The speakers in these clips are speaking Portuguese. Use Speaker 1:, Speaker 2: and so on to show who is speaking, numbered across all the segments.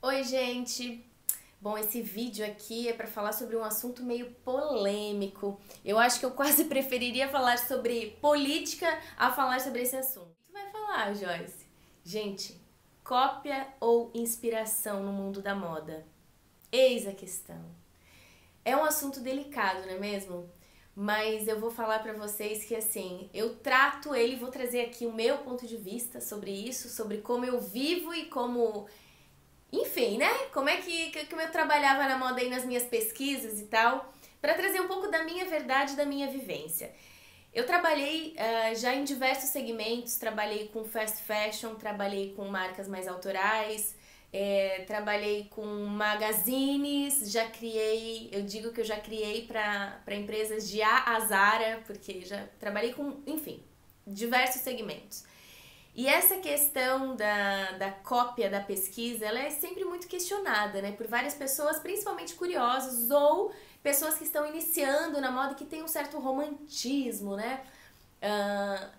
Speaker 1: Oi, gente! Bom, esse vídeo aqui é para falar sobre um assunto meio polêmico. Eu acho que eu quase preferiria falar sobre política a falar sobre esse assunto. Tu vai falar, Joyce? Gente, cópia ou inspiração no mundo da moda? Eis a questão. É um assunto delicado, não é mesmo? Mas eu vou falar pra vocês que assim, eu trato ele, vou trazer aqui o meu ponto de vista sobre isso, sobre como eu vivo e como, enfim, né? Como é que eu trabalhava na moda aí nas minhas pesquisas e tal, para trazer um pouco da minha verdade, da minha vivência. Eu trabalhei já em diversos segmentos, trabalhei com fast fashion, trabalhei com marcas mais autorais, trabalhei com magazines, já criei, eu digo que eu já criei para empresas de A a Zara, porque já trabalhei com, enfim, diversos segmentos. E essa questão da cópia da pesquisa, ela é sempre muito questionada, né? Por várias pessoas, principalmente curiosas ou pessoas que estão iniciando na moda que tem um certo romantismo, né?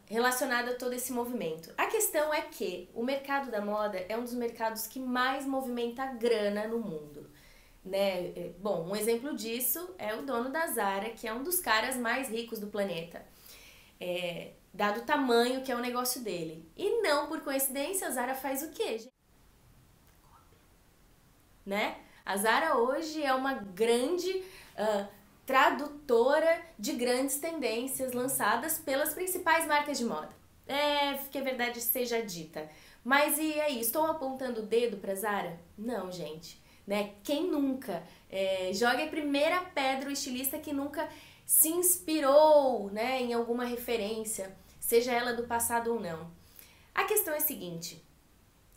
Speaker 1: Relacionado a todo esse movimento. A questão é que o mercado da moda é um dos mercados que mais movimenta grana no mundo. Né? Bom, um exemplo disso é o dono da Zara, que é um dos caras mais ricos do planeta. Dado o tamanho que é o negócio dele. E não por coincidência, a Zara faz o quê, gente? Né? A Zara hoje é uma grande tradutora de grandes tendências lançadas pelas principais marcas de moda. Que a verdade seja dita. Mas e aí, estou apontando o dedo pra Zara? Não, gente. Né? Quem nunca? Joga a primeira pedra o estilista que nunca se inspirou, né, em alguma referência, seja ela do passado ou não. A questão é a seguinte: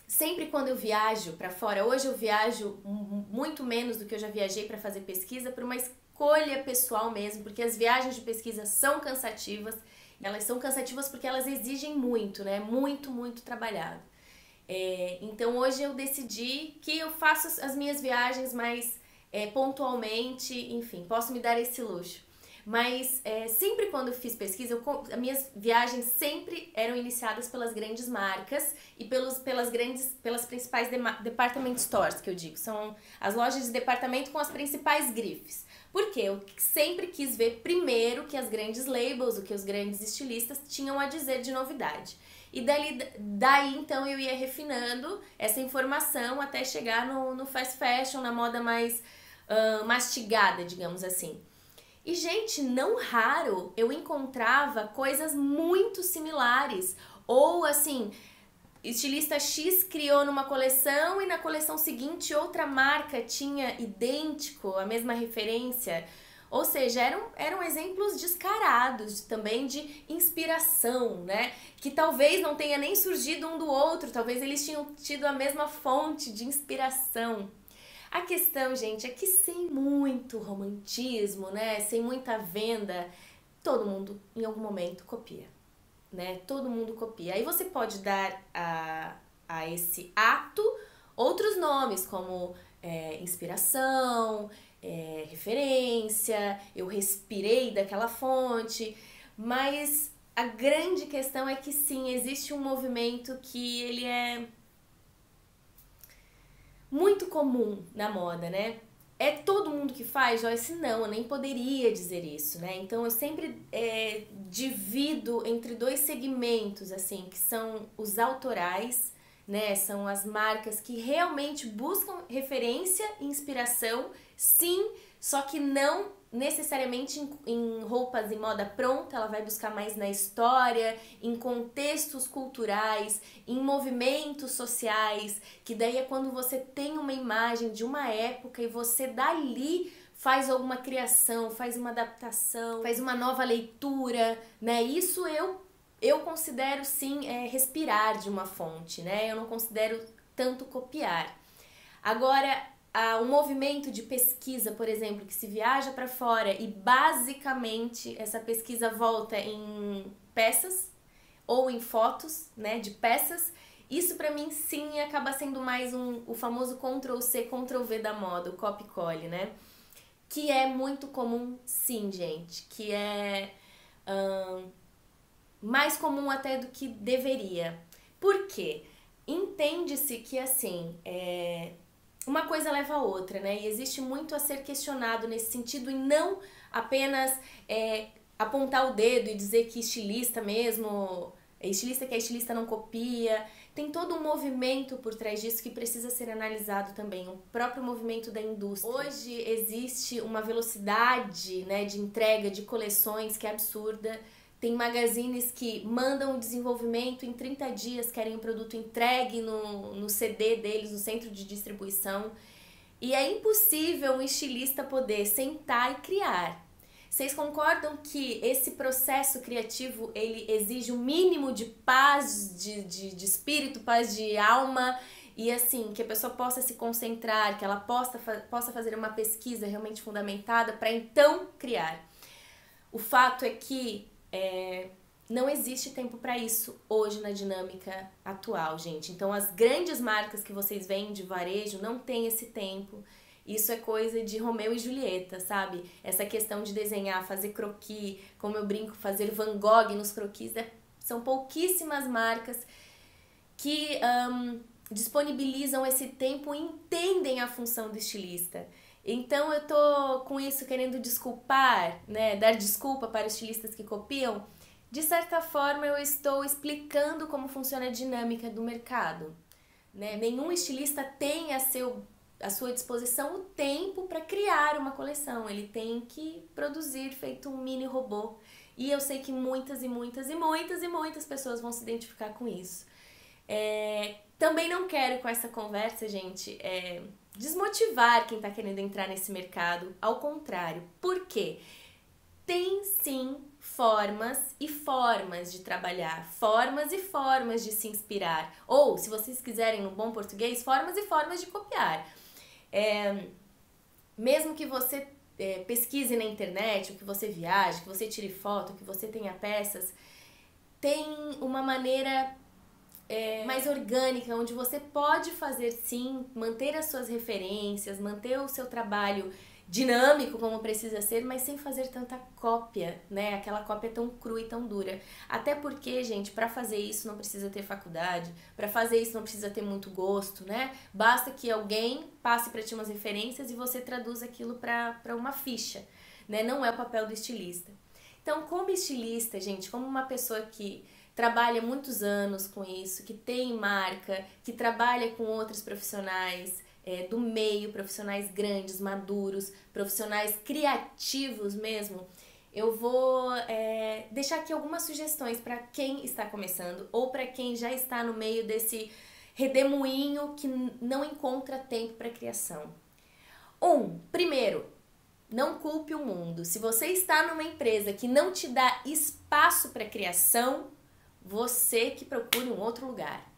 Speaker 1: sempre quando eu viajo para fora, hoje eu viajo muito menos do que eu já viajei para fazer pesquisa, por uma escolha pessoal mesmo, porque as viagens de pesquisa são cansativas. Elas são cansativas porque elas exigem muito, né? Muito trabalhado. Então hoje eu decidi que eu faço as minhas viagens mais pontualmente, enfim, posso me dar esse luxo. Mas sempre quando eu fiz pesquisa, as minhas viagens sempre eram iniciadas pelas grandes marcas e pelas principais department stores, que eu digo. São as lojas de departamento com as principais grifes. Porque eu sempre quis ver primeiro o que as grandes labels, o que os grandes estilistas tinham a dizer de novidade. E daí então eu ia refinando essa informação até chegar no fast fashion, na moda mais mastigada, digamos assim. E, gente, não raro eu encontrava coisas muito similares. Ou, assim, estilista X criou numa coleção e na coleção seguinte outra marca tinha idêntico, a mesma referência. Ou seja, eram exemplos descarados também de inspiração, né? Que talvez não tenha nem surgido um do outro, talvez eles tinham tido a mesma fonte de inspiração. A questão, gente, é que sem muito romantismo, né, sem muita venda, todo mundo em algum momento copia, né? Todo mundo copia. Aí você pode dar a esse ato outros nomes, como inspiração, referência, eu respirei daquela fonte, mas a grande questão é que sim, existe um movimento que ele é muito comum na moda, né? É todo mundo que faz, Joyce? Não, eu nem poderia dizer isso, né? Então eu sempre divido entre dois segmentos, assim, que são os autorais, né? São as marcas que realmente buscam referência e inspiração, sim, só que não necessariamente em roupas em moda pronta, ela vai buscar mais na história, em contextos culturais, em movimentos sociais, que daí é quando você tem uma imagem de uma época e você dali faz alguma criação, faz uma adaptação, faz uma nova leitura, né? Isso eu considero sim respirar de uma fonte, né? Eu não considero tanto copiar. Agora, um movimento de pesquisa, por exemplo, que se viaja para fora e basicamente essa pesquisa volta em peças ou em fotos, né, de peças, isso para mim sim acaba sendo mais o famoso Ctrl+C, Ctrl+V da moda, o copy-colle, né? Que é muito comum, sim, gente, que é mais comum até do que deveria. Por quê? Entende-se que, assim, uma coisa leva a outra, né? E existe muito a ser questionado nesse sentido e não apenas apontar o dedo e dizer que estilista mesmo, estilista que é estilista não copia. Tem todo um movimento por trás disso que precisa ser analisado também, o próprio movimento da indústria. Hoje existe uma velocidade, né, de entrega de coleções que é absurda. Tem magazines que mandam o desenvolvimento em 30 dias, querem o produto entregue no CD deles, no centro de distribuição. E é impossível um estilista poder sentar e criar. Vocês concordam que esse processo criativo, ele exige um mínimo de paz de espírito, paz de alma, e assim, que a pessoa possa se concentrar, que ela possa fazer uma pesquisa realmente fundamentada para então criar? O fato é que não existe tempo para isso hoje na dinâmica atual, gente. Então, as grandes marcas que vocês veem de varejo não têm esse tempo. Isso é coisa de Romeu e Julieta, sabe? Essa questão de desenhar, fazer croquis, como eu brinco, fazer Van Gogh nos croquis. São pouquíssimas marcas que disponibilizam esse tempo e entendem a função do estilista. Então eu tô com isso querendo desculpar, né, dar desculpa para os estilistas que copiam. De certa forma eu estou explicando como funciona a dinâmica do mercado, né? Nenhum estilista tem à sua disposição o tempo para criar uma coleção, ele tem que produzir feito um mini robô. E eu sei que muitas pessoas vão se identificar com isso. Também não quero com essa conversa, gente, desmotivar quem está querendo entrar nesse mercado. Ao contrário. Por quê? Tem sim formas e formas de trabalhar, formas e formas de se inspirar. Ou, se vocês quiserem no bom português, formas e formas de copiar. Mesmo que você pesquise na internet, ou que você viaje, que você tire foto, que você tenha peças, tem uma maneira mais orgânica, onde você pode fazer sim, manter as suas referências, manter o seu trabalho dinâmico como precisa ser, mas sem fazer tanta cópia, né? Aquela cópia tão crua e tão dura. Até porque, gente, para fazer isso não precisa ter faculdade, para fazer isso não precisa ter muito gosto, né? Basta que alguém passe para ti umas referências e você traduz aquilo para uma ficha, né? Não é o papel do estilista. Então, como estilista, gente, como uma pessoa que trabalha muitos anos com isso, que tem marca, que trabalha com outros profissionais do meio, profissionais grandes, maduros, profissionais criativos mesmo, eu vou deixar aqui algumas sugestões para quem está começando ou para quem já está no meio desse redemoinho que não encontra tempo para criação. Primeiro, não culpe o mundo. Se você está numa empresa que não te dá espaço para criação, você que procure um outro lugar.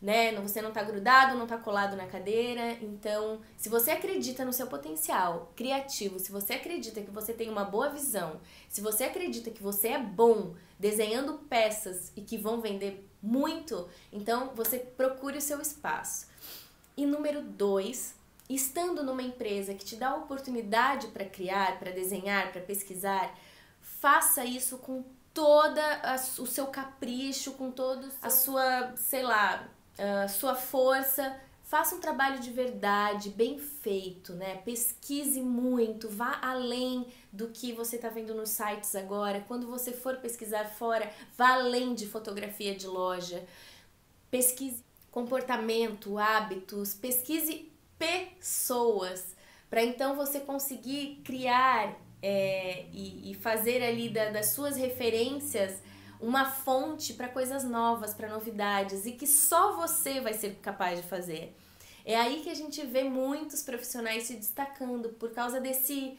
Speaker 1: Né? Você não está grudado, não está colado na cadeira. Então, se você acredita no seu potencial criativo, se você acredita que você tem uma boa visão, se você acredita que você é bom desenhando peças e que vão vender muito, então você procure o seu espaço. E número 2, estando numa empresa que te dá a oportunidade para criar, para desenhar, para pesquisar, faça isso com todo o seu capricho, com toda a sua, sua força. Faça um trabalho de verdade, bem feito, né? Pesquise muito, vá além do que você está vendo nos sites agora. Quando você for pesquisar fora, vá além de fotografia de loja. Pesquise comportamento, hábitos, pesquise pessoas, para então você conseguir criar e fazer ali das suas referências uma fonte para coisas novas, para novidades, e que só você vai ser capaz de fazer. É aí que a gente vê muitos profissionais se destacando por causa desse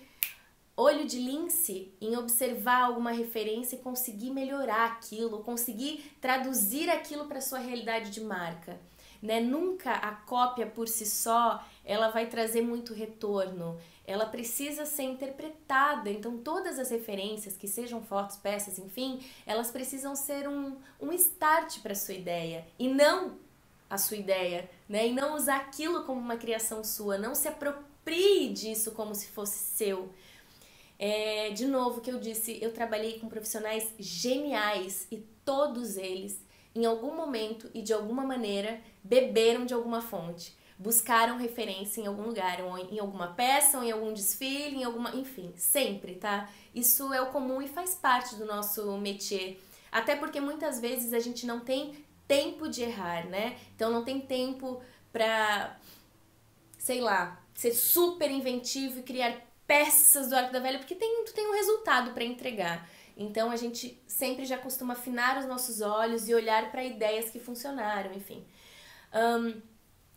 Speaker 1: olho de lince em observar alguma referência e conseguir melhorar aquilo, conseguir traduzir aquilo para sua realidade de marca. Né? Nunca a cópia por si só ela vai trazer muito retorno, ela precisa ser interpretada. Então todas as referências, que sejam fotos, peças, enfim, elas precisam ser um start para a sua ideia e não a sua ideia, né? E não usar aquilo como uma criação sua, não se aproprie disso como se fosse seu. De novo, que eu disse, eu trabalhei com profissionais geniais e todos eles em algum momento e de alguma maneira beberam de alguma fonte. buscaram referência em algum lugar, ou em alguma peça, ou em algum desfile, em alguma, enfim, sempre, tá? Isso é o comum e faz parte do nosso métier. Até porque muitas vezes a gente não tem tempo de errar, né? Então não tem tempo pra, sei lá, ser super inventivo e criar peças do Arco da Velha, porque tu tem um resultado para entregar. Então a gente sempre já costuma afinar os nossos olhos e olhar para ideias que funcionaram, enfim.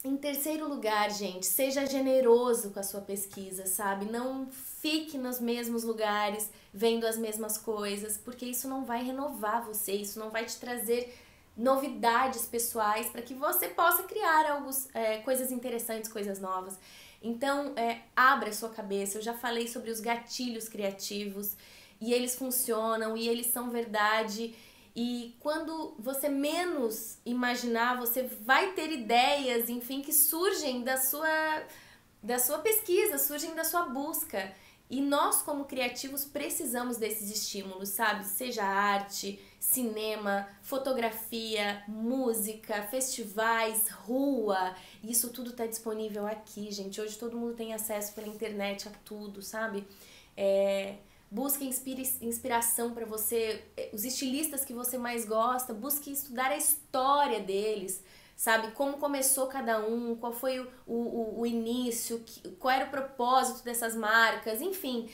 Speaker 1: Em terceiro lugar, gente, seja generoso com a sua pesquisa, sabe? Não fique nos mesmos lugares, vendo as mesmas coisas, porque isso não vai renovar você, isso não vai te trazer novidades pessoais para que você possa criar coisas interessantes, coisas novas. Então, abra a sua cabeça. Eu já falei sobre os gatilhos criativos e eles funcionam e eles são verdade. E quando você menos imaginar, você vai ter ideias, enfim, que surgem da sua pesquisa, surgem da sua busca. E nós, como criativos, precisamos desses estímulos, sabe? Seja arte, cinema, fotografia, música, festivais, rua. Isso tudo está disponível aqui, gente. Hoje todo mundo tem acesso pela internet a tudo, sabe? Busque inspiração para você, os estilistas que você mais gosta, busque estudar a história deles, sabe? Como começou cada um, qual foi o início, qual era o propósito dessas marcas, enfim.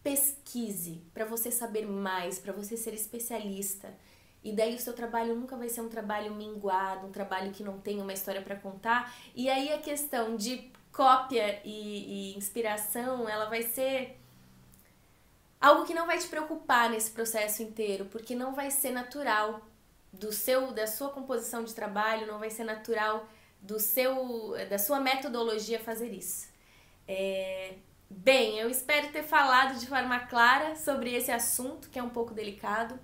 Speaker 1: Pesquise para você saber mais, para você ser especialista. E daí o seu trabalho nunca vai ser um trabalho minguado, um trabalho que não tem uma história para contar. E aí a questão de cópia e inspiração, ela vai ser algo que não vai te preocupar nesse processo inteiro, porque não vai ser natural da sua composição de trabalho, não vai ser natural da sua metodologia fazer isso. Bem, eu espero ter falado de forma clara sobre esse assunto, que é um pouco delicado.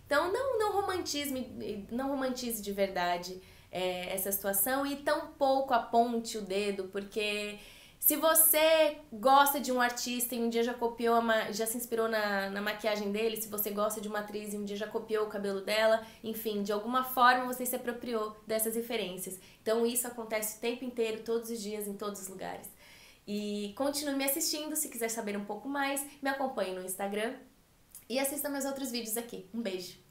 Speaker 1: Então, não romantize de verdade essa situação e tampouco aponte o dedo, porque se você gosta de um artista e um dia já se inspirou na maquiagem dele, se você gosta de uma atriz e um dia já copiou o cabelo dela, enfim, de alguma forma você se apropriou dessas referências. Então isso acontece o tempo inteiro, todos os dias, em todos os lugares. E continue me assistindo, se quiser saber um pouco mais, me acompanhe no Instagram e assista meus outros vídeos aqui. Um beijo!